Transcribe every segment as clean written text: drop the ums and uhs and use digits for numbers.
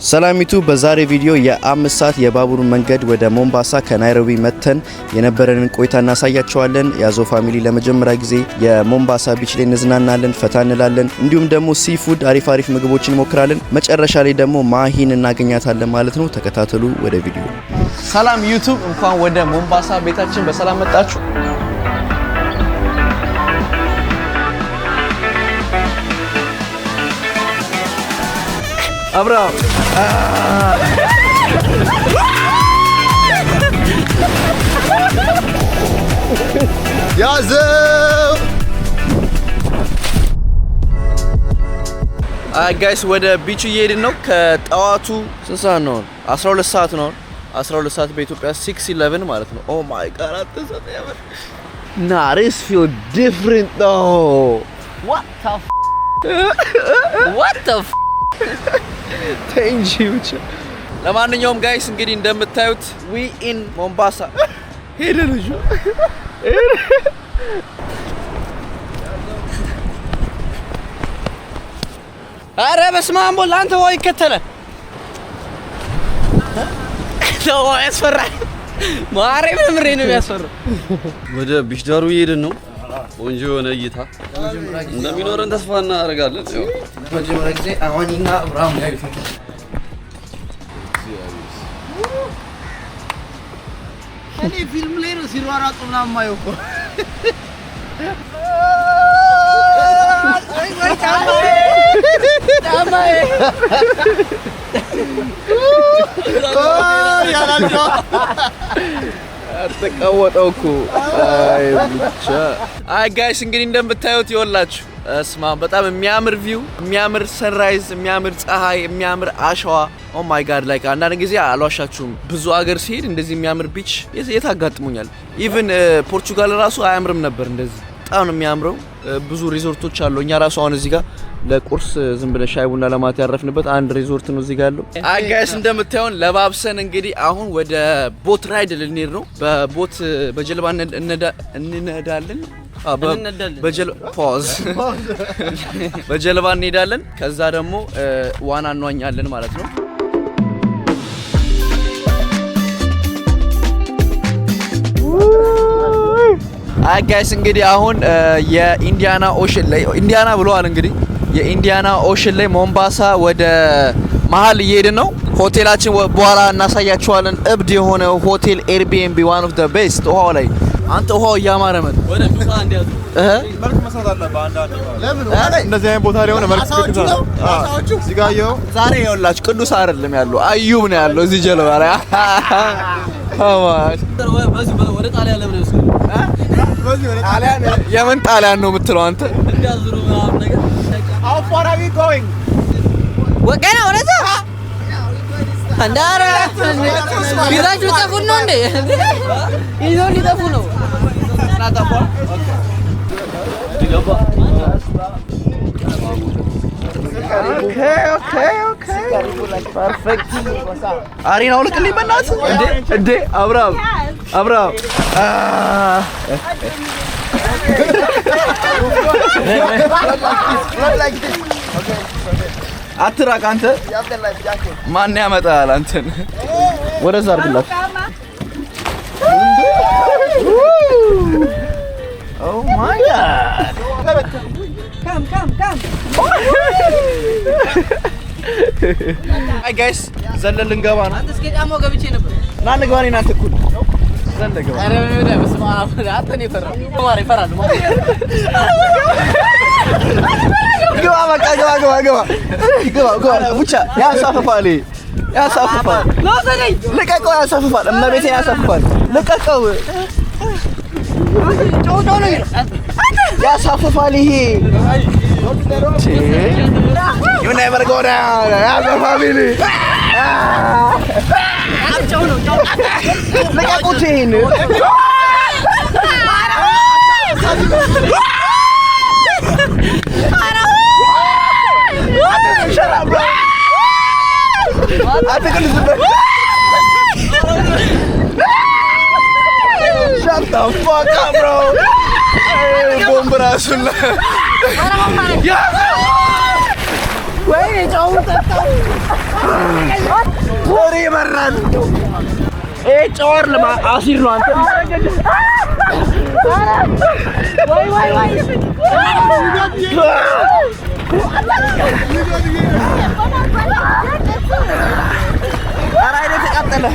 ሰላሚቱ በዛሬ ቪዲዮ የ5 ሰዓት የባቡር መንገድ ወደ ሞምባሳ ከናይሮቢ መተን የነበረንን ቆይታ እናሳያቸዋለን። ያዞ ፋሚሊ ለመጀመሪያ ጊዜ የሞምባሳ ቢች ላይ እንዝናናለን፣ ፈታ እንላለን። እንዲሁም ደግሞ ሲፉድ አሪፍ ምግቦችን እንሞክራለን። መጨረሻ ላይ ደግሞ ማሂን እናገኛታለን ማለት ነው። ተከታተሉ ወደ ቪዲዮ። ሰላም ዩቲዩብ፣ እንኳን ወደ ሞምባሳ ቤታችን በሰላም መጣችሁ። Abraham. Yazım. Guys, ወደ ቢቹ እየሄድን ነው። ከጠዋቱ ስንት ሰዓት ነው? 12 ሰዓት ነው። 12 ሰዓት በኢትዮጵያ 6:11 ማለት ነው። Oh my god, አትሰጥ ያበር. Nah, this feel different though. What the f***? What the f***? ቴንጂውች ለማንኛውም ጋይስ እንግዲህ እንደምታዩት ዊ ኢን ሞምባሳ ሄደልጁ አረ በስመ አብ ወልድ አንተ ወይ ከተለ ነው ያስፈራል። ማርያም ምሬ ነው ያስፈራው። ወደ ቢች ዳሩ እየሄድን ነው። ቆንጆ የሆነ እይታ እንደሚኖረን ተስፋ እናደርጋለን። መጀመሪያ ጊዜ አሁንና አብርሃም ጋር ይፈታል። እኔ ፊልም ላይ ነው ሲሯሯጡ ምናምን ማየው እኮ። ወይ ታማዬ ያላልከው አትቀወጠው እኮ። አይ ብቻ ጋይስ እንግዲህ እንደምታዩት ይወላችሁ እስማ በጣም የሚያምር ቪው፣ የሚያምር ሰንራይዝ፣ የሚያምር ፀሐይ፣ የሚያምር አሸዋ። ኦ ማይ ጋድ ላይክ አንዳንድ ጊዜ አልዋሻችሁም ብዙ አገር ሲሄድ እንደዚህ የሚያምር ቢች የታጋጥሙኛል። ኢቭን ፖርቹጋል ራሱ አያምርም ነበር እንደዚህ። በጣም ነው የሚያምረው። ብዙ ሪዞርቶች አሉ። እኛ ራሱ አሁን እዚህ ጋር ለቁርስ ዝም ብለን ሻይ ቡና ለማት ያረፍንበት አንድ ሪዞርት ነው እዚህ ጋር ያለው። ጋይስ እንደምታዩን ለባብሰን እንግዲህ አሁን ወደ ቦት ራይድ ልንሄድ ነው። በቦት በጀልባ እንነዳለን። በጀልባ እንሄዳለን። ከዛ ደግሞ ዋና እንዋኛለን ማለት ነው። ጋይስ እንግዲህ አሁን የኢንዲያና ኦሽን ላይ ኢንዲያና ብለዋል እንግዲህ የኢንዲያና ኦሽን ላይ ሞምባሳ ወደ መሀል እየሄድን ነው። ሆቴላችን በኋላ እናሳያችኋለን። እብድ የሆነ ሆቴል ኤርቢኤንቢ one of the best። ውሃው ላይ አንተ ውሃው እያማረ መጣ። ወደ ዱካ እንዲያዙ መልክ መስራት አለበት። አንዳንዴ ለምን እንደዚህ አይነት ቦታ ላይ ሆነ መልክ ቅዱስ እዚህ ጋር ይኸው ዛሬ ይኸውላችሁ ቅዱስ አይደለም ያለው አዩብ ነው ያለው እዚህ ጀልባ ላይ። ወደ ጣሊያን ለምን ነው ጣሊያን? የምን ጣሊያን ነው የምትለው አንተ? እንዲያዙሩ ምናምን ነገር How far are we going? ወገና ወረዛ አንዳራ ቢራችሁ ጠፉ ነው እንዴ? ይዞ ሊጠፉ ነው። ናታፋ ዲጋባ ኦኬ ፐርፌክት። አሪናው ልቅልኝ በእናትህ እንዴ አብራም አትራቅ አንተ። ማን ያመጣል አንተን? ወደዛ አድርግላት። ኦ ማይ ጋድ ካም አይ ጋይስ ዘለን ልንገባ ነው። አንተ እስከ ጫማው ገብቼ ነበር። ና እንግባ። እኔ እናንተ እኩል ዘለን ገባ። አረ ወደ በስመ አብ አንተ ነው የፈራው። ማሪ ይፈራል። ግባ በቃ ግባ ብቻ ያሳፍፋል። ልቀቀው። ያሳፍፋል። እመቤቴን ያሳፍፋል። ልቀቀው። ያሳፍፋል። ይሄ you never go down as a family. ልቀቁት ይሄን Shut the fuck up, bro. Hey, bomba rasul. ወይኔ ጫው ጠጣው ወሬ ይበራል ጫወር ለማ አሲር ነው አንተ ወይ አራይደ ተቃጠለ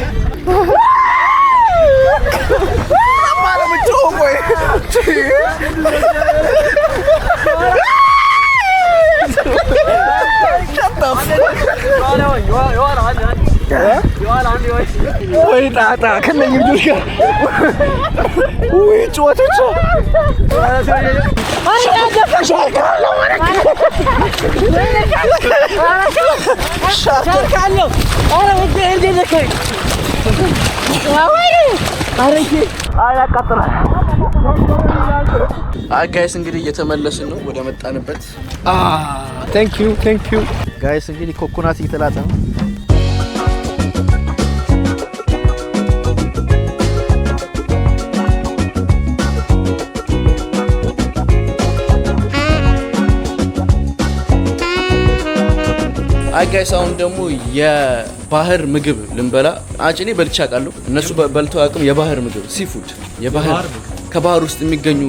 ማለም ጮይ ወይ ጣጣ ከነኝ ልጆች ጋር ወይ ጨዋታች ጋይስ እንግዲህ እየተመለስን ነው ወደ መጣንበት። ቴንክ ዩ ጋይስ እንግዲህ ኮኮናት እየተላጠ ነው። ጋይስ አሁን ደግሞ የባህር ምግብ ልንበላ አጭኔ በልቻ ቃለሁ እነሱ በልተው አቅም የባህር ምግብ ሲፉድ የባህር ከባህር ውስጥ የሚገኙ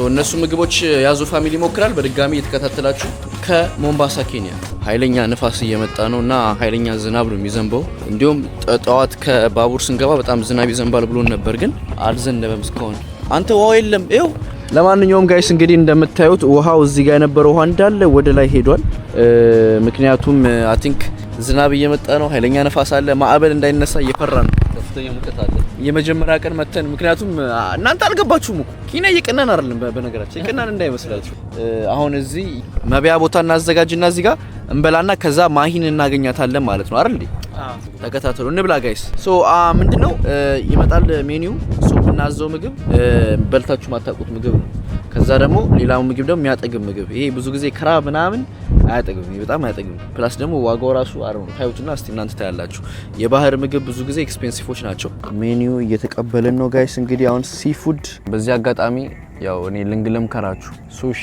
እነሱ ምግቦች ያዙ ፋሚሊ ይሞክራል። በድጋሚ እየተከታተላችሁ ከሞምባሳ ኬንያ ኃይለኛ ንፋስ እየመጣ ነው እና ኃይለኛ ዝናብ ነው የሚዘንበው። እንዲሁም ጠዋት ከባቡር ስንገባ በጣም ዝናብ ይዘንባል ብሎን ነበር፣ ግን አልዘነበም እስካሁን። አንተ ውሃው የለም ይኸው። ለማንኛውም ጋይስ እንግዲህ እንደምታዩት ውሃው እዚህ ጋር የነበረው ውሃ እንዳለ ወደ ላይ ሄዷል። ምክንያቱም አይ ቲንክ ዝናብ እየመጣ ነው፣ ኃይለኛ ነፋስ አለ፣ ማዕበል እንዳይነሳ እየፈራ ነው። ከፍተኛ ሙቀት አለ። የመጀመሪያ ቀን መተን ምክንያቱም እናንተ አልገባችሁም እኮ ኬንያ እየቀናን አይደለም፣ በነገራችን እየቀናን እንዳይመስላችሁ። አሁን እዚህ መብያ ቦታ እናዘጋጅና እዚህ ጋር እንበላና ከዛ ማሂን እናገኛታለን ማለት ነው አይደል እንዴ? ተከታተሉ እንብላ ጋይስ። ሶ ምንድነው ይመጣል ሜኒው የምናዘው ምግብ በልታችሁ ማታውቁት ምግብ ነው። ከዛ ደግሞ ሌላው ምግብ ደግሞ የሚያጠግብ ምግብ። ይሄ ብዙ ጊዜ ክራብ ምናምን አያጠግብም፣ በጣም አያጠግብም። ፕላስ ደግሞ ዋጋው ራሱ አሪፍ ነው። ታዩትና እስቲ እናንተ ታያላችሁ። የባህር ምግብ ብዙ ጊዜ ኤክስፔንሲቮች ናቸው። ሜኒው እየተቀበልን ነው ጋይስ። እንግዲህ አሁን ሲፉድ በዚህ አጋጣሚ ያው እኔ ልንግለም ከራችሁ ሱሺ፣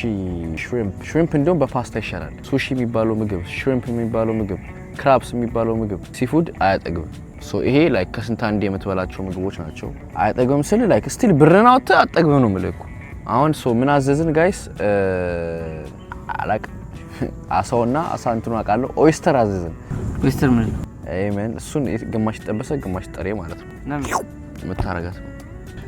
ሽሪምፕ እንደውም በፓስታ ይሻላል። ሱሺ የሚባለው ምግብ፣ ሽሪምፕ የሚባለው ምግብ፣ ክራብስ የሚባለው ምግብ ሲፉድ አያጠግብም። ሶ ይሄ ላይክ ከስንት አንዴ የምትበላቸው ምግቦች ናቸው። አያጠግብም ስል ላይክ ስቲል ብርና ወጣ አጠግብ ነው የምልህ እኮ። አሁን ሶ ምን አዘዝን ጋይስ? አላቅ አሳውና አሳ እንትኑ አውቃለሁ። ኦይስተር አዘዝን። ኦይስተር ምን አሜን። እሱን ግማሽ ጠበሰ ግማሽ ጠሬ ማለት ነው የምታረጋት ነው።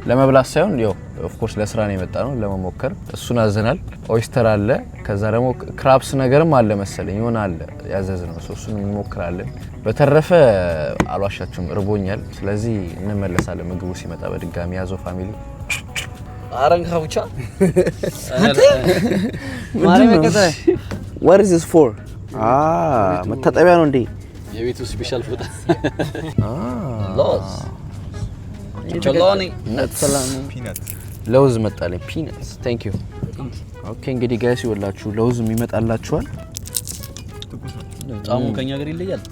ለመብላት ሳይሆን ያው ኦፍ ኮርስ ለስራ ነው የመጣ ነው ለመሞከር። እሱን አዘናል። ኦይስተር አለ፣ ከዛ ደግሞ ክራብስ ነገርም አለ መሰለኝ ይሆን አለ ያዘዝነው። እሱን እንሞክራለን። በተረፈ አልዋሻችሁም እርቦኛል። ስለዚህ እንመለሳለን ምግቡ ሲመጣ በድጋሚ ያዘው ፋሚሊ። አረንካ ብቻ ማረም ከተ what is this for? መታጠቢያ ነው እንዴ? የቤቱ ስፔሻል ፎጣ ሎዝ ቾሎኒ ነትሰላም ፒናት ለውዝ መጣለኝ። ፒናትስ ታንክ ዩ። ኦኬ እንግዲህ ጋይስ ይወላችሁ ለውዝ የሚመጣላችኋል። ጣሙ ከኛ ሀገር ይለያል።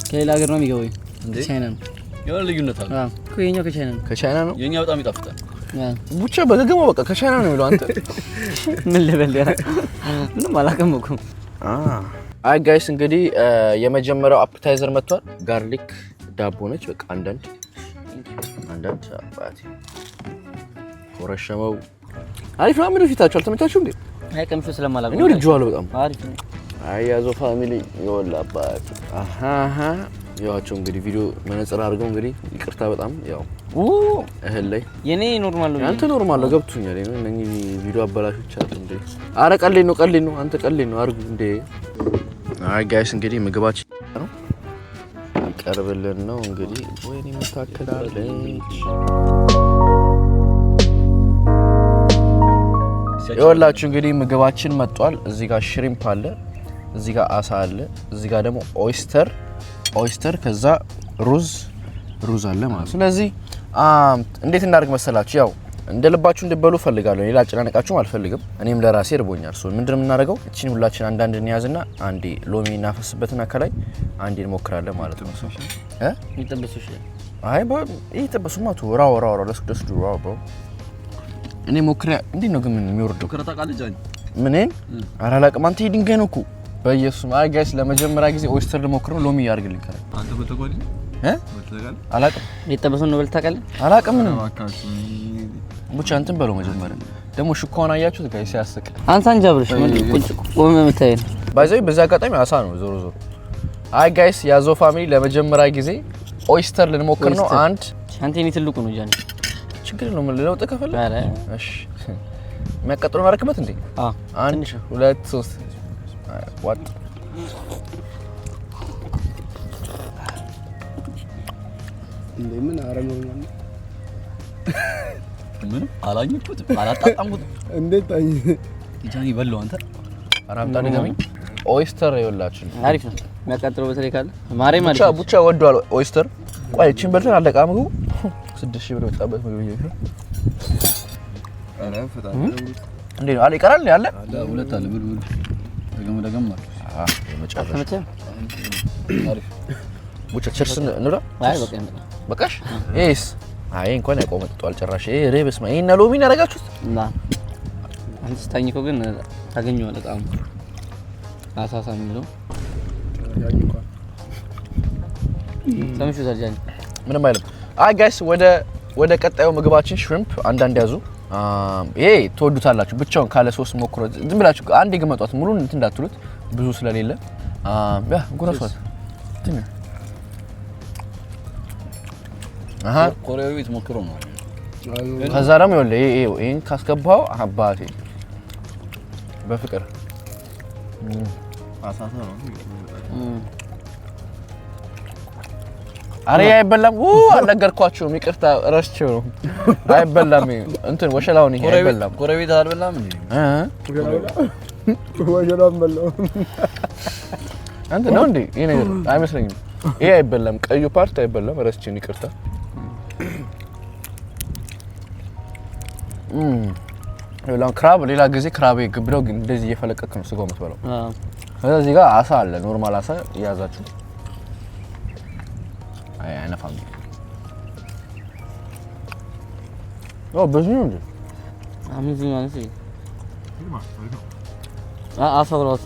ከሌላ ሀገር ነው የሚገባው እንዴ? ቻይና ነው። የሆነ ልዩነት አለ። እኮ የኛው ከቻይና ነው። ከቻይና ነው። የኛ በጣም ይጣፍጣል። ብቻ በገገመው በቃ ከቻይና ነው የሚለው። አንተ ምን ልበል ያ ምንም አላውቅም እኮ። አይ ጋይስ እንግዲህ የመጀመሪያው አፕታይዘር መጥቷል። ጋርሊክ ዳቦ ነች። በቃ አንዳንድ አባቴ ኮረሸመው አሪፍ ነው። ምን ፊታችሁ አልተመቻችሁ እንዴ? አይ ቀምሾ ስለማላውቅ ነው። ልጅዋለሁ በጣም አሪፍ ነው። አይ ያዞ ፋሚሊ ይወላ አባቴ ያዋቸው እንግዲህ ቪዲዮ መነጽር አድርገው እንግዲህ ይቅርታ በጣም ያው እህል ላይ የኔ ኖርማል ነው። አንተ ኖርማል ነው ገብቶኛል። እነኚህ ቪዲዮ አበላሾች አሉ እንዴ? አረ ቀልድ ነው አንተ ቀልድ ነው አርጉ እንዴ። አይ ጋይስ እንግዲህ ምግባችን ነው ቀርብልን ነው እንግዲህ ወይኔ መታከላለች። ይኸውላችሁ እንግዲህ ምግባችን መጥቷል። እዚህ ጋር ሽሪምፕ አለ፣ እዚህ ጋር አሳ አለ፣ እዚህ ጋር ደግሞ ኦይስተር ከዛ ሩዝ አለ ማለት ነው። ስለዚህ እንዴት እናድርግ መሰላችሁ? ያው እንደ ልባችሁ እንድበሉ ፈልጋለሁ። ሌላ አጨናነቃችሁም አልፈልግም። እኔም ለራሴ እርቦኛል። ሶ ምንድነው የምናደርገው? እቺን ሁላችን አንዳንድ እንያዝና አንዴ ሎሚ እናፈስበትና ከላይ አንዴ እንሞክራለን ማለት ነው። ይጠበሱ እሺ። አይ ይጠበሱማ ቱ ራው ደስ ራው ብሮ እኔ ሞክሪያ እንዴት ነው ግን የሚወርደው? ከረታ ቃል ጃኝ ምንን አራላቅም አንተ ድንጋይ ነው እኮ በኢየሱስ አይ ጋይስ ለመጀመሪያ ጊዜ ኦይስተር ልሞክር ነው ሎሚ ያርግልኝ ካለ አንተ በተቆል በተጋል አላቅም የተጠበሰው ነው በልታቀለ አላቅም ምንም ብቻ እንትን በለው መጀመሪያ ደግሞ ሽኮና አያችሁት ጋይስ ያስቅ አንሳን ጃብርሽ ቁጭ ቆመ መታየን ባይዘይ በዛ አጋጣሚ አሳ ነው ዞሮ ዞሮ አይ ጋይስ ያዞ ፋሚሊ ለመጀመሪያ ጊዜ ኦይስተር ልንሞክር ነው አንድ ሻንቲኒ ትልቁ ነው ጃኒ ችግር ነው ምን ለውጥ ከፈለ አረ እሺ መቀጠሉ ማረክበት እንዴ አንድ ሁለት ሶስት ዋጥ እንደምን አረመው ነው ምን አላኝኩት አላጣጣምኩት እንዴት አይ ጃኒ በለው አንተ አራምጣ ደጋሚ ኦይስተር ይወላችሁ አሪፍ ነው የሚያቃጥለው በተለይ ካለ ማሬ ማለት ቡቻ ወዷል ኦይስተር ቆይ እቺን በልተን አለቃ ምግቡ 6000 ብር ወጣበት ምግብ ይሄ አረ ፈጣሪ እንዴ አለ ይቀራል ያለ ሁለት አለ ብር ደገም ማለት መጨረሻ አሪፍ ቡቻ ቸርስ እንራ አይ በቃሽ ኤስ አይ እንኳን ያቆመጥቷል ጭራሽ ይሄ ሬብስ ማይ እና ሎሚ ያረጋችሁት እና አንተ ስታኝኮ ግን ታገኘው በጣም አሳሳም ነው ያኝኳ ሰምሹ ሰርጃኒ ምንም አይደለም አይ ጋይስ ወደ ቀጣዩ ምግባችን ሽሪምፕ አንዳንድ ያዙ ይሄ ተወዱታላችሁ ብቻውን ካለ ሶስ ሞክሮ ዝም ብላችሁ አንዴ ገመጧት ሙሉን እንትን እንዳትሉት ብዙ ስለሌለ ያ ጉራሷት ትኛ አሃ ኮሪያዊ ትሞክሮ ነው ከዛ ደግሞ ይሄን ካስገባው አባቴ በፍቅር አሳሳ ነው አሬ አይበላም አልነገርኳችሁም ይቅርታ ረስቼው ነው አይበላም እንትን ወሸላውን ይሄ አይበላም ኮሪያዊ አልበላም እንዴ ወጀላም በለው አንተ ነው እንዴ ይሄ ነገር አይመስለኝም ይሄ አይበላም ቀዩ ፓርት አይበላም ረስቼን ይቅርታ ሌላው ክራብ ሌላ ጊዜ ክራብ ግብደው ግን እንደዚህ እየፈለቀክ ነው ስጋው የምትበላው ስለዚህ ጋር አሳ አለ ኖርማል አሳ ያዛችሁ አይ አይነፋም በዚህ ነው እንዴ አምዚ ማለት ነው አሳው ራሱ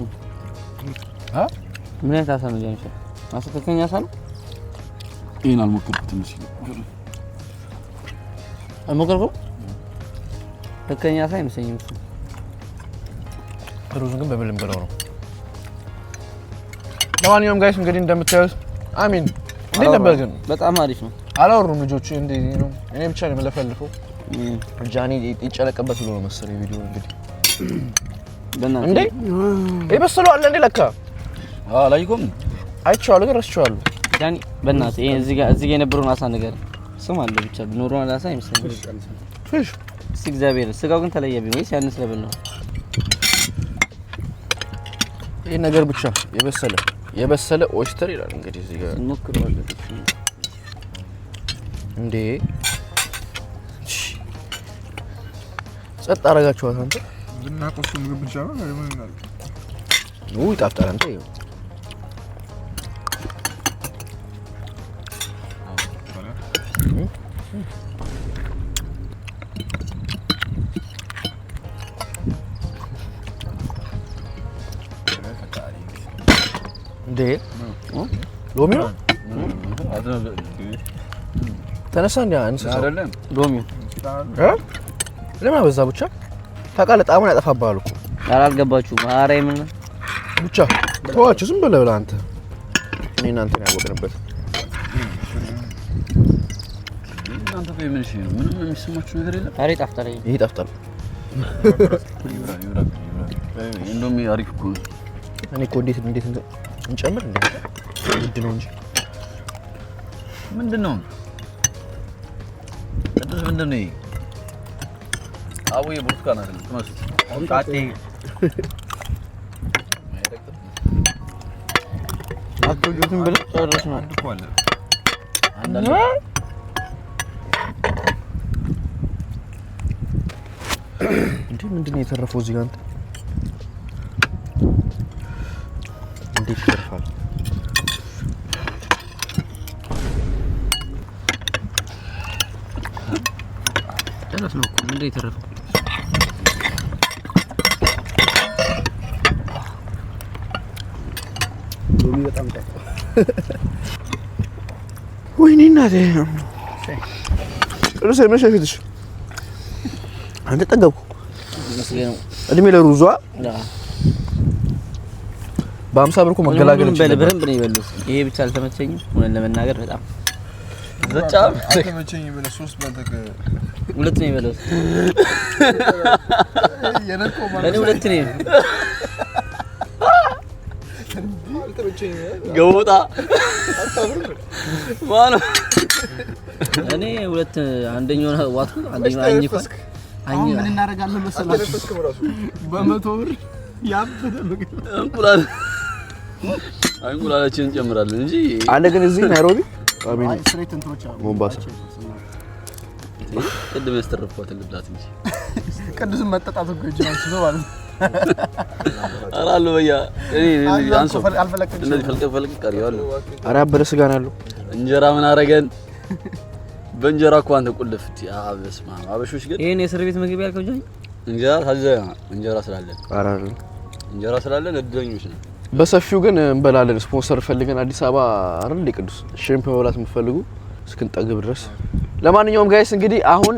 ምን አይነት አሳ ነው ጃንሻ አሳ ከከኛ አሳ ነው ይሄን አልሞከርኩትም እሺ አልሞከርኩም ከከኛ አሳ አይመስለኝም ሩዝ ግን በምንም ብለው ነው ለማንኛውም ጋይስ እንግዲህ እንደምታዩት አሚን እንዴት ነበር ግን በጣም አሪፍ ነው አላወሩም ልጆቹ እንደዚህ ነው እኔ ብቻ ነው የምለፈልፈው ጃኒ ይጨለቀበት ብሎ ነው መሰለኝ ቪዲዮ እንግዲህ በእናትህ እንዴ ይበስለው አለ እንዴ ለካ አላይኩም አይቼዋለሁ ግን ረስቼዋለሁ ጃኒ በእናትህ ይሄ እዚህ ጋር የነበረውን አሳ ነገር ስም አለ ብቻ ኖርማል አሳ አይመስለኝም ፊሽ እግዚአብሔር ስጋው ግን ተለየብኝ ወይስ ያን ስለበላው ይሄ ነገር ብቻ የበሰለ ኦይስተር ይላል እንግዲህ እዚህ ጋር እንሞክረዋለን እንዴ ጸጥ አረጋችኋት አንተ ብናቆሽ ምግብ ብቻ ነው ምን ይላል ነው ይጣፍጣል አንተ ይኸው እንዴ ሎሚ ነው ተነሳ እንዴ አንተ አይደለም ሎሚ ለምን አበዛ ብቻ ታውቃለህ ጣሙን ያጠፋብሃል እኮ አላልገባችሁም ኧረ ምን ብቻ ተዋችሁ ዝም ብለህ አንተ እኔ እናንተ ያወቅንበት እናንተ ምን እሺ ምንም የሚሰማችሁ ነገር የለም ኧረ ይጣፍጣል ይሄ ይጣፍጣል እንደውም አሪፍ እኮ ነው እኔ እኮ እንዴት እንጨምር እንዴ ውድ ነው እንጂ ምንድነው ቅዱስ ምንድነው አቡዬ ብርቱካን አይደለም ትመስል ቃጤ አትወዱትም ብለህ ጨረስናል እኮ አለ እንዴ ምንድነው የተረፈው እዚህ ጋር አንተ እንዴት ይተርፋል ጨረስነው እኮ ምንድነው የተረፈው ሎሚ በጣም ጠጣ። ወይኔ እናቴ ቅዱስ የመሸፊትሽ አንተ ጠገብኩ እድሜ ለሩዟ በ50 ብር እኮ መገላገል ይችላል። በደንብ ነው የበሉት። ይሄ ብቻ አልተመቸኝም ሆነን ለመናገር በጣም ዘጫ አልተመቸኝም ብለህ 3 ባልተከ 2 ነው የበሉት። የነቆ እኔ 2 ነው ገውጣ ማን እኔ 2 አንደኛው ዋጥኩ አንደኛው አኝኳል። አሁን ምን እናደርጋለን መሰላችሁ? በ100 ብር ያበደ ምግብ እንቁላላችንን እንጨምራለን እንጂ አለ። ግን እዚህ ናይሮቢ አሜን ስትሬት እንትኖች አሉ። ሞምባሳ ቅድም ያስተረፍኳት ልብላት እንጂ ቅዱስን መጠጣት እኮ ይችላል ነው ማለት አራሉ በያ እኔ አንሶ አልፈለክም እንደዚህ ፈልቀ ቀሪዋል። ኧረ ያበደ ስጋ ነው ያለው። እንጀራ ምን አረገን? በእንጀራ እኮ አንተ ቁልፍት አበስማ አበሾች ግን ይሄን የእስር ቤት ምግብ ያልከው ጃኒ እንጀራ ስላለን ኧረ እንጀራ ስላለን እድለኞች ነን። በሰፊው ግን እንበላለን። ስፖንሰር ፈልገን አዲስ አበባ አይደል ቅዱስ ሽሪምፕ መብላት የምትፈልጉ እስክንጠግብ ድረስ። ለማንኛውም ጋይስ እንግዲህ አሁን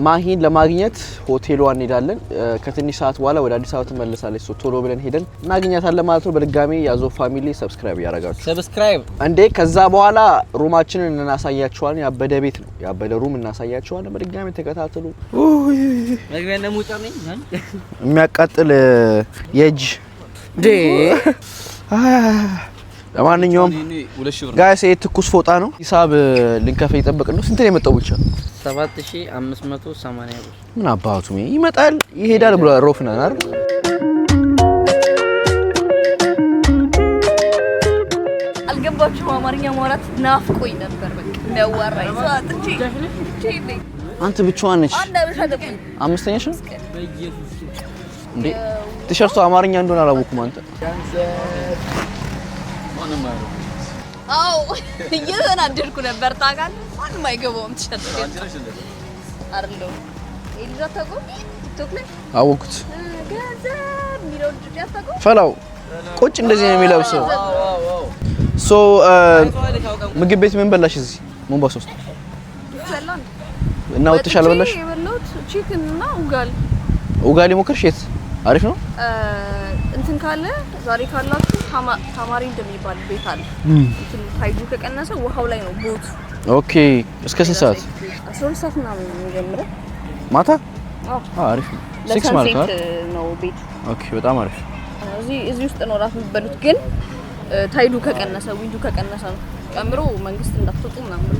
ማሂን ለማግኘት ሆቴሏ እንሄዳለን። ከትንሽ ሰዓት በኋላ ወደ አዲስ አበባ ትመለሳለች። ቶሎ ብለን ሄደን እናገኛታለን ማለት ነው። በድጋሚ ያዞ ፋሚሊ ሰብስክራይብ ያደርጋችሁ ሰብስክራይብ እንዴ። ከዛ በኋላ ሩማችንን እናሳያችኋለን። ያበደ ቤት ነው፣ ያበደ ሩም እናሳያችኋለን። በድጋሚ ተከታተሉ። መግቢያ ለሙጫ ነኝ የሚያቃጥል የእጅ ዴ ለማንኛውም ጋይስ ይሄ ትኩስ ፎጣ ነው። ሂሳብ ልንከፍል እየጠበቅን ነው። ስንት ነው የመጣው? ብቻ 7580 ብር። ምን አባቱ ይመጣል ይሄዳል ብሎ ሮፍናን አይደል? አልገባችሁም? አማርኛ ማውራት ናፍቆኝ ነበር። በቃ የሚያዋራኝ ሰዓት እንጂ አንተ ብቻዋን ነሽ? አምስተኛሽ ነው እንዴ? ቲሸርቱ አማርኛ እንደሆነ አላወኩም። አንተ አው እየተናደድኩ ነበር። ታውቃለህ ማንም አይገባውም። ቲሸርት አይደለም ኤሊዛ ታውቀው ቲክቶክ ላይ አወኩት። ገንዘብ የሚለው ልጅ ያታውቀው ፈላው ቁጭ እንደዚህ ነው የሚለብሰው። ሶ ምግብ ቤት ምን በላሽ እዚህ ሞምባሳ ውስጥ? ሰላም እና ወጥተሻል በላሽ? የበላሁት ቺክን እና ኡጋሊ ሞከርሽ? የት አሪፍ ነው? እንትን ካለ ዛሬ ካላችሁ ታማሪ እንደሚባል ቤት አለ። እንትን ታይዱ ከቀነሰ ውሃው ላይ ነው ቦት። ኦኬ እስከ ስንት ሰዓት? 12 ሰዓት ምናምን ነው የሚጀምረው ማታ? አዎ አሪፍ ነው። 6 ማለት ነው ቤት። ኦኬ በጣም አሪፍ። እዚህ ውስጥ ነው ራሱ የምትበሉት። ግን ታይዱ ከቀነሰ ዊንዱ ከቀነሰ ነው ጨምሮ መንግስት እንዳትወጡ ምናምን ብሎ።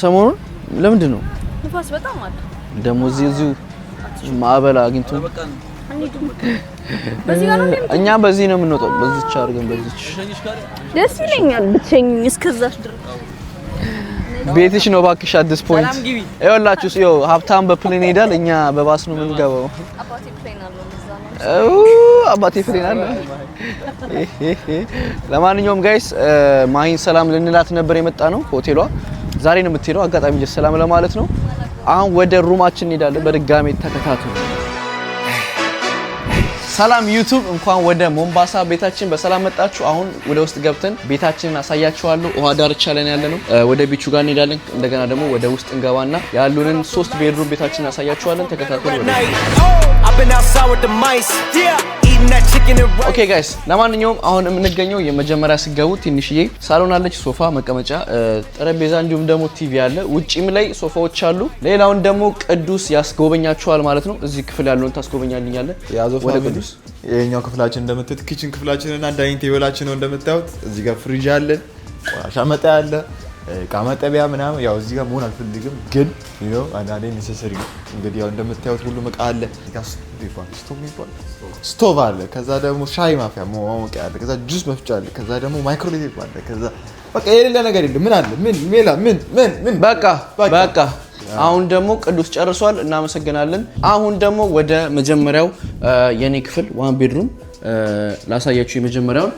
ሰሞኑን ለምንድን ነው ንፋስ በጣም አለ ደግሞ እዚሁ ማዕበል አግኝቶ እኛ በዚህ ነው የምንወጣው። በዚህች አድርገን በዚህች ደስ ይለኛል። ብቻኝ እስከዛሽ ድረስ ቤትሽ ነው እባክሽ። አዲስ ፖይንት ይኸውላችሁ፣ ይኸው ሀብታም በፕሌን ሄዳል፣ እኛ በባስ ነው የምንገባው። አባቴ ፕሌን አለው እዛ ነው። አባቴ ፕሌን አለ። ለማንኛውም ጋይስ ማሂን ሰላም ልንላት ነበር የመጣ ነው። ሆቴሏ ዛሬ ነው የምትሄደው። አጋጣሚ ሰላም ለማለት ነው። አሁን ወደ ሩማችን እንሄዳለን። በድጋሚ ተከታተሉ። ሰላም ዩቲዩብ፣ እንኳን ወደ ሞምባሳ ቤታችን በሰላም መጣችሁ። አሁን ወደ ውስጥ ገብተን ቤታችንን አሳያችኋለሁ። ውሃ ዳርቻ ላይ ያለነው ወደ ቢቹ ጋር እንሄዳለን። እንደገና ደግሞ ወደ ውስጥ እንገባና ያሉንን 3 ቤድሩም ቤታችንን አሳያችኋለን። ተከታተሉ። ኦኬ ጋይስ፣ ለማንኛውም አሁን የምንገኘው የመጀመሪያ ሲገቡ ትንሽዬ ሳሎን አለች፣ ሶፋ፣ መቀመጫ፣ ጠረጴዛ እንዲሁም ደግሞ ቲቪ አለ። ውጪም ላይ ሶፋዎች አሉ። ሌላውን ደግሞ ቅዱስ ያስጎበኛችኋል ማለት ነው። እዚህ ክፍል ያለውን ታስጎበኛልኛለህ ወደ ቅዱስ። የኛው ክፍላችን እንደምታዩት ኪችን ክፍላችንና ዳይኒንግ ቴብላችን ነው እንደምታዩት። እዚህ ጋር ፍሪጅ አለ፣ ቆሻሻ መጣያ አለ፣ እቃ መጠቢያ ምናምን። ያው እዚህ ጋር መሆን አልፈልግም ግን አንዳንዴ ኔሴሰሪ እንግዲህ ያው እንደምታዩት ሁሉም እቃ አለ። ስቶቭ አለ፣ ከዛ ደግሞ ሻይ ማፍያ ማሞቂያ አለ፣ ከዛ ጁስ መፍጫ አለ፣ ከዛ ደግሞ ማይክሮዌቭ አለ። ከዛ በቃ የሌለ ነገር የለም። ምን አለ? ምን በቃ አሁን ደግሞ ቅዱስ ጨርሷል። እናመሰግናለን። አሁን ደግሞ ወደ መጀመሪያው የኔ ክፍል ዋን ቤድሩም ላሳያችሁ። የመጀመሪያውን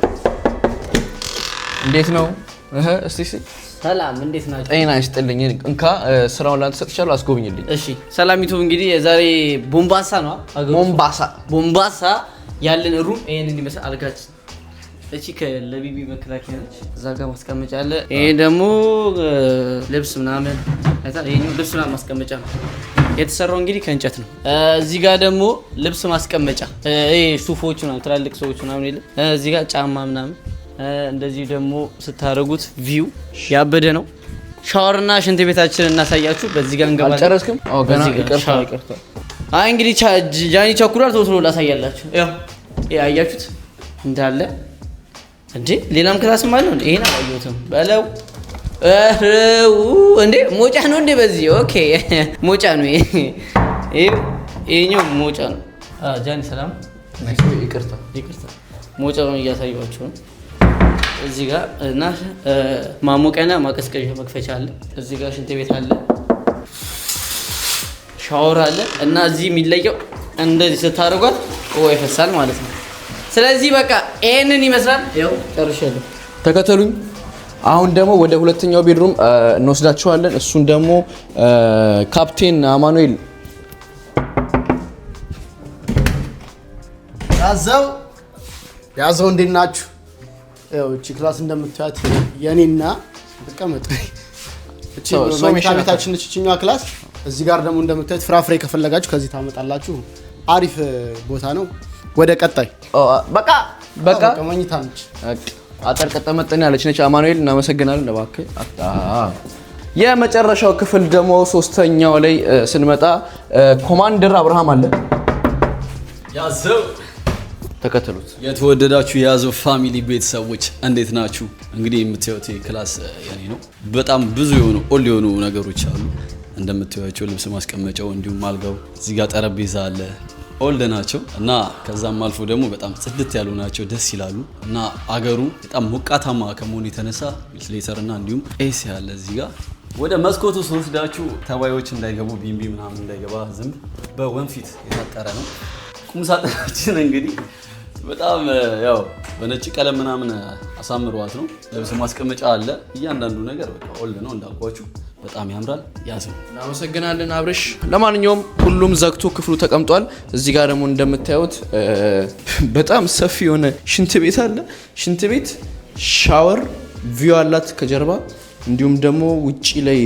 እንዴት ነው? እስቲ ሰላም እንዴት ናችሁ? ጤና ይስጥልኝ። እንካ ስራውን ላንተ ሰጥቻለሁ፣ አስጎብኝልኝ። እሺ ሰላም ዩቲዩብ፣ እንግዲህ የዛሬ ቦምባሳ ነው። ሞምባሳ ያለን ሩም ይሄንን ይመስላል። አልጋችን እቺ ከለቢቢ መከላከያ ነች። እዛ ጋር ማስቀመጫ አለ። ይሄ ደግሞ ልብስ ምናምን አይታ ይሄኛው ልብስ ምናምን ማስቀመጫ ነው። የተሰራው እንግዲህ ከእንጨት ነው። እዚህ ጋር ደግሞ ልብስ ማስቀመጫ ይሄ ሱፎች ምናምን ትላልቅ ሰዎች ምናምን የለ። እዚህ ጋር ጫማ ምናምን እንደዚህ ደግሞ ስታረጉት ቪው ያበደ ነው። ሻወርና ሽንት ቤታችንን እናሳያችሁ። በዚህ ጋር እንገባለን። አልጨረስክም? አዎ ገና ይቅርታ። አይ እንግዲህ ጃኒ ቸኩሏል። ቶሎ ላሳያላችሁ። ያው አያችሁት እንዳለ እንዴ ሌላም ክላስም አለው እንዴ? ይሄን አላየሁትም በለው። እንዴ ሞጫ ነው እንዴ? በዚህ ኦኬ ሞጫ ነው ይሄኛው ሞጫ ነው። ጃኒ ሰላም ይቅርታ ሞጫውን እያሳያችሁ ነው። እዚህ ጋር እና ማሞቂያና ማቀዝቀዣ መክፈቻ አለ። እዚህ ጋር ሽንት ቤት አለ፣ ሻወር አለ እና እዚህ የሚለየው እንደዚህ ስታደርጓት ውሃ ይፈሳል ማለት ነው። ስለዚህ በቃ ይሄንን ይመስላል። ያው ጨርሻለሁ። ተከተሉኝ። አሁን ደግሞ ወደ ሁለተኛው ቤድሩም እንወስዳችኋለን። እሱን ደግሞ ካፕቴን አማኑኤል ያዘው እንዴት ናችሁ? ያው እቺ ክላስ እንደምታዩት የኔና ተቀመጥ እቺ መኝታ ቤታችን ነች እቺኛዋ ክላስ። እዚህ ጋር ደግሞ እንደምታዩት ፍራፍሬ ከፈለጋችሁ ከዚህ ታመጣላችሁ። አሪፍ ቦታ ነው። ወደ ቀጣይ በቃ መኝታ ነች። አጠር ቀጠመጠን ያለች ነች። አማኑኤል እናመሰግናለን። እባክህ የመጨረሻው ክፍል ደግሞ ሶስተኛው ላይ ስንመጣ ኮማንደር አብርሃም አለ። ያዘው ተከተሉት። የተወደዳችሁ የያዘው ፋሚሊ ቤተሰቦች እንዴት ናችሁ? እንግዲህ የምታዩት ክላስ የኔ ነው። በጣም ብዙ ኦል የሆኑ ነገሮች አሉ እንደምታዩቸው፣ ልብስ ማስቀመጫው እንዲሁም አልጋው፣ እዚህ ጋር ጠረጴዛ አለ። ኦልድ ናቸው እና ከዛም አልፎ ደግሞ በጣም ጽድት ያሉ ናቸው፣ ደስ ይላሉ። እና አገሩ በጣም ሞቃታማ ከመሆኑ የተነሳ ቬንቲሌተርና እንዲሁም ኤሲ ያለ። እዚህ ጋር ወደ መስኮቱ ስወስዳችሁ ተባዮች እንዳይገቡ ቢምቢ ምናምን እንዳይገባ ዝንብ በወንፊት የታጠረ ነው። ቁምሳጥናችን እንግዲህ በጣም ያው በነጭ ቀለም ምናምን አሳምሯት ነው። ልብስ ማስቀመጫ አለ። እያንዳንዱ ነገር በቃ ኦልድ ነው እንዳልኳችሁ፣ በጣም ያምራል። ያዘው። እናመሰግናለን አብርሽ። ለማንኛውም ሁሉም ዘግቶ ክፍሉ ተቀምጧል። እዚህ ጋር ደግሞ እንደምታዩት በጣም ሰፊ የሆነ ሽንት ቤት አለ። ሽንት ቤት ሻወር ቪው አላት ከጀርባ፣ እንዲሁም ደግሞ ውጪ ላይ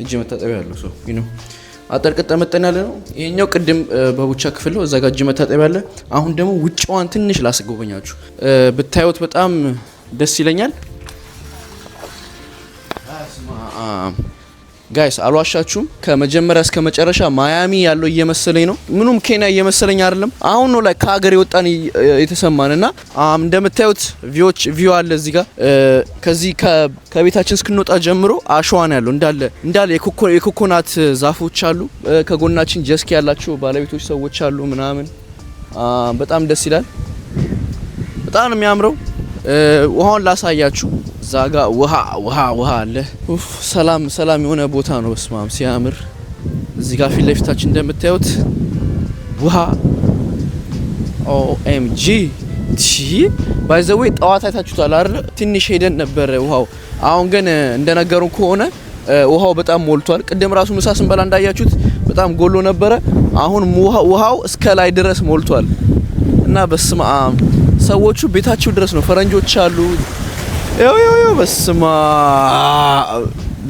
እጅ መታጠቢያ ያለው ሰው ነው። አጠር ቀጠመጠን ያለ ነው። ይሄኛው ቅድም በቡቻ ክፍል ነው፣ እዛ ጋር እጅ መታጠቢያ አለ። አሁን ደግሞ ውጪዋን ትንሽ ላስጎበኛችሁ። ብታዩት በጣም ደስ ይለኛል። ጋይስ አልዋሻችሁም፣ ከመጀመሪያ እስከ መጨረሻ ማያሚ ያለው እየመሰለኝ ነው። ምኑም ኬንያ እየመሰለኝ አይደለም። አሁን ነው ላይ ከሀገር የወጣን የተሰማንና እንደምታዩት ቪው አለ እዚህ ጋር። ከዚህ ከቤታችን እስክንወጣ ጀምሮ አሸዋን ያለው እንዳለ የኮኮናት ዛፎች አሉ። ከጎናችን ጀስኪ ያላቸው ባለቤቶች ሰዎች አሉ ምናምን። በጣም ደስ ይላል። በጣም ነው የሚያምረው። ውሃውን ላሳያችሁ። እዛ ጋ ውሃ አለ። ሰላም የሆነ ቦታ ነው። በስማም ሲያምር። እዚህ ጋር ፊት ለፊታችን እንደምታዩት ውሃ ኦኤምጂ ባይ ዘ ዌይ ጠዋት አይታችሁታል አይደል? ትንሽ ሄደን ነበር ውሃው። አሁን ግን እንደነገሩን ከሆነ ውሃው በጣም ሞልቷል። ቅድም ራሱ ምሳ ስንበላ እንዳያችሁት በጣም ጎሎ ነበረ። አሁን ውሃው እስከ ላይ ድረስ ሞልቷል እና በስማም ሰዎቹ ቤታቸው ድረስ ነው። ፈረንጆች አሉ። ዮ በስማ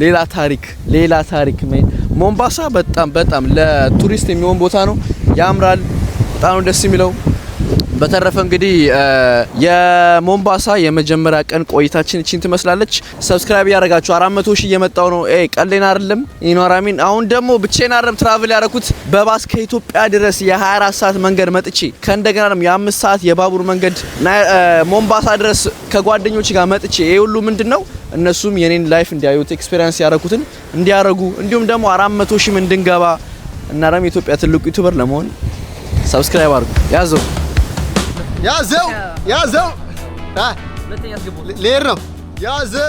ሌላ ታሪክ ሞምባሳ በጣም ለቱሪስት የሚሆን ቦታ ነው። ያምራል። በጣም ነው ደስ የሚለው። በተረፈ እንግዲህ የሞምባሳ የመጀመሪያ ቀን ቆይታችን እቺን ትመስላለች። ሰብስክራይብ ያደርጋችሁ 400 ሺህ እየመጣው ነው። ቀሌን አይደለም ኢኖራሚን። አሁን ደግሞ ብቻዬን አይደለም ትራቭል ያደረኩት በባስ ከኢትዮጵያ ድረስ የ24 ሰዓት መንገድ መጥቼ ከእንደገና ደግሞ የ5 ሰዓት የባቡር መንገድ ሞምባሳ ድረስ ከጓደኞች ጋር መጥቼ ይሄ ሁሉ ምንድነው እነሱም የኔን ላይፍ እንዲያዩት ኤክስፒሪየንስ ያደረኩትን እንዲያረጉ እንዲሁም ደግሞ 400 ሺህ እንድንገባ እና ደግሞ ኢትዮጵያ ትልቁ ዩቲዩበር ለመሆን ሰብስክራይብ አድርጉ። ያዘው ሌር ነው። ያዘው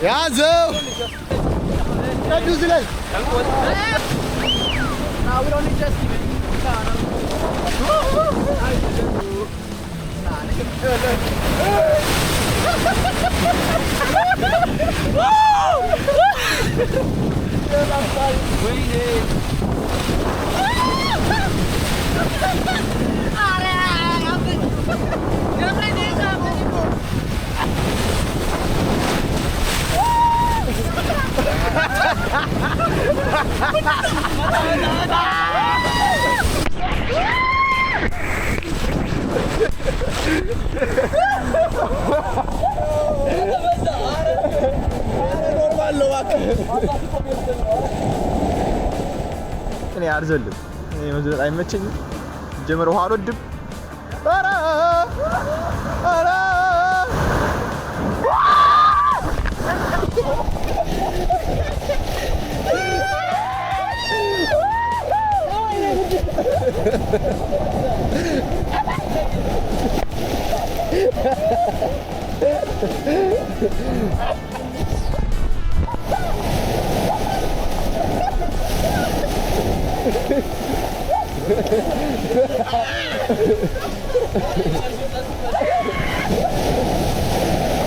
ያዘው ቅዱስ ላይ እኔ አልዘልም። እኔ መዝለል አይመቸኝም። ጀመር ውሃ አልወድም። ኧረ ኧረ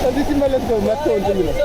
እዚህ ሲመለስ ነው መጥተው እንትን ይላል።